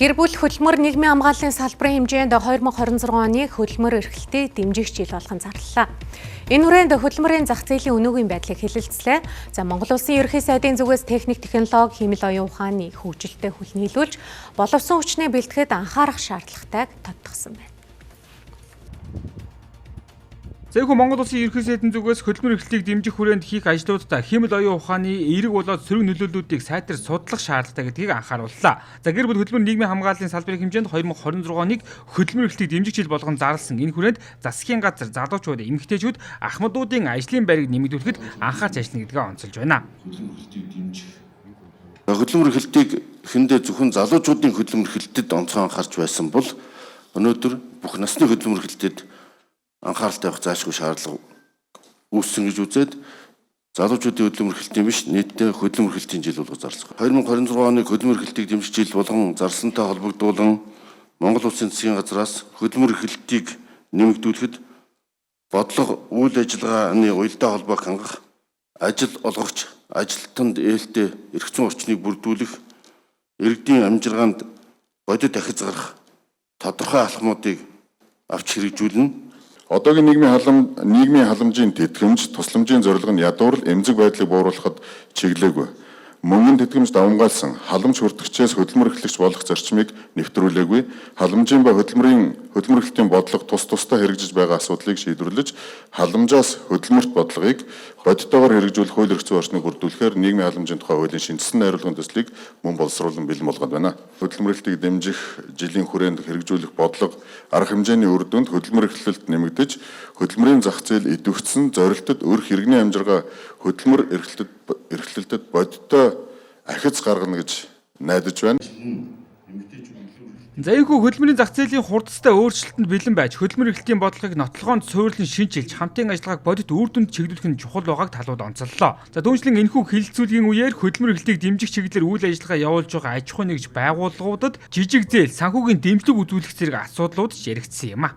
Гэр бүл хөдөлмөр нийгмийн хамгааллын салбарын хэмжээнд 2026 оны хөдөлмөр эрхлэлтийг дэмжих жил болгон зарлалаа. Энэ хүрээнд хөдөлмөрийн зах зээлийн өнөөгийн байдлыг хэлэлцлээ. За Монгол Улсын ерөнхий сайдын зүгээс техник технологи, хэмэл оюун ухааны хөгжилтэй хүл нийлүүлж, боловсон хүчний бэлтгэхэд анхаарах шаардлагатайг тодтогсон байна. Зэвхүү Монгол Улсын ерөнхий сайдын зүгээс хөдөлмөр эрхлэлтийг дэмжих хүрээнд хийх ажлуудаа хэмэл оюун ухааны эерэг болоод сөрөг нөлөөллүүдийг сайтар судлах шаардлагатай гэдгийг анхаарууллаа. За гэр бүл хөдөлмөр нийгмийн хамгааллын салбарын хэмжээнд 2026 оныг хөдөлмөр эрхлэлтийг дэмжих жил болгон зарласан. Энэ хүрээнд засгийн газар залуучууд, эмэгтэйчүүд ахмадуудын ажлын байрыг нэмэгдүүлэхэд анхаарч ажиллана гэдгээ онцолж байна. Хөдөлмөр эрхлэлтийг эхэндээ зөвхөн залуучуудын хөдөлмөр эрхлэлтэд онцгой анхаарч байсан бол өнөөдөр бүх насны хөдөлмөр эрхлэлтэд анхааралтай байх заашгүй шаардлага үүссэн гэж үзээд залуучуудын хөдөлмөр эрхлэлтийн биш нийтдээ хөдөлмөр эрхлэлтийн жил болгож зарласан. 2026 оны хөдөлмөр эрхлэлтийг дэмжих жил болгон зарласантай холбогдуулан Монгол Улсын засгийн газраас хөдөлмөр эрхлэлтийг нэмэгдүүлэхэд бодлого, үйл ажиллагааны уялдаа холбоог хангах, ажил олгогч, ажилтнанд ээлтэй эрх зүйн орчныг бүрдүүлэх, иргэдийн амжиргаанд бодит дахиж гарах тодорхой алхмуудыг авч хэрэгжүүлнэ. Одоогийн нийгмийн халамжийн тэтгэмж, тусламжийн зорилго нь ядуурл эмзэг байдлыг бууруулахад чиглээгүй. Мөнгөнд тэтгэмж давмгаалсан халамж хүртэгчээс хөдөлмөр эрхлэгч болох зарчмыг нэвтрүүлээгүй. Халамжийн ба хөдөлмөр эрхлэлтийн бодлого тусдаа хэрэгжиж байгаа асуудлыг шийдвэрлэж, халамжаас хөдөлмөрт бодлогыг бодиттойгоор хэрэгжүүлэх хууль эрх зүйн орчныг бүрдүүлэхээр нийгмийн халамжийн тухай хуулийн шинжилсэн найруулгын төслийг мөн боловсруулан бэлэн болгоод байна. Хөдөлмөр эрхлэлтийг дэмжих жилийн хүрээнд хэрэгжүүлэх бодлого арга хэмжээний үр дүнд хөдөлмөр эрхлэлт нэмэгдэж, хөдөлмөрийн зах зээл идэвхжсэн, зорилтод өрх иргэний амжиргаа хөдөлмөр эрхлэлтэд бодиттой ахиц гаргана гэж найдаж байна. Зэвхүү хөдөлмөрийн зах зээлийн хурдтай өөрчлөлтөнд бэлэн байж хөдөлмөр эрхлэлтийн бодлогыг нотлохоонд суурилан шинжилж хамтын ажиллагааг бодит үр дүнд чиглүүлэх нь чухал байгааг талууд онцоллоо. За түүнчлэн энэхүү хэлэлцүүлгийн үеэр хөдөлмөр эрхлэлтийг дэмжих чиглэлээр үйл ажиллагаа явуулж байгаа аж ахуй нэгж байгууллагуудад жижиг зээл, санхүүгийн дэмжлэг үзүүлэх зэрэг асуудлууд яригдсан юм а.